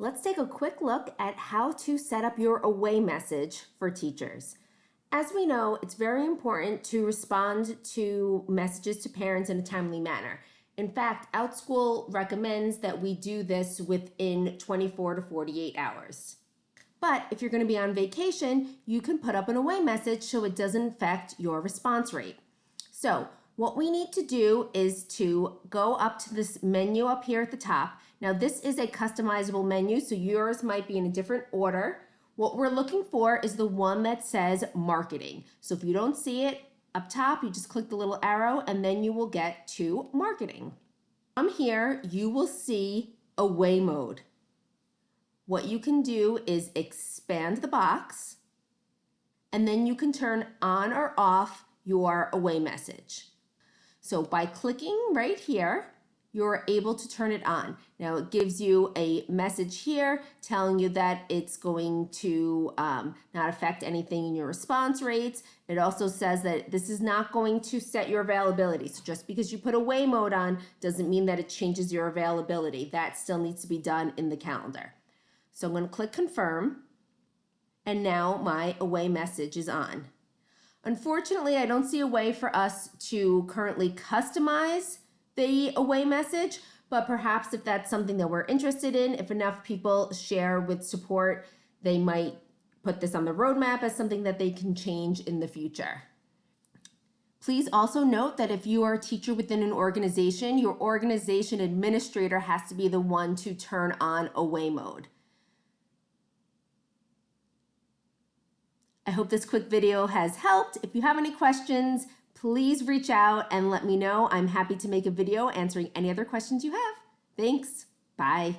Let's take a quick look at how to set up your away message for teachers. As we know, it's very important to respond to messages to parents in a timely manner. In fact, Outschool recommends that we do this within 24 to 48 hours. But if you're going to be on vacation, you can put up an away message so it doesn't affect your response rate. So what we need to do is to go up to this menu up here at the top. Now this is a customizable menu, so yours might be in a different order. What we're looking for is the one that says marketing. So if you don't see it up top, you just click the little arrow and then you will get to marketing. From here, you will see away mode. What you can do is expand the box and then you can turn on or off your away message. So by clicking right here, you're able to turn it on. Now it gives you a message here telling you that it's going to not affect anything in your response rates. It also says that this is not going to set your availability. So just because you put away mode on doesn't mean that it changes your availability. That still needs to be done in the calendar. So I'm going to click confirm, and now my away message is on. Unfortunately, I don't see a way for us to currently customize the away message, but perhaps if that's something that we're interested in, if enough people share with support, they might put this on the roadmap as something that they can change in the future. Please also note that if you are a teacher within an organization, your organization administrator has to be the one to turn on away mode. I hope this quick video has helped. If you have any questions, please reach out and let me know. I'm happy to make a video answering any other questions you have. Thanks. Bye.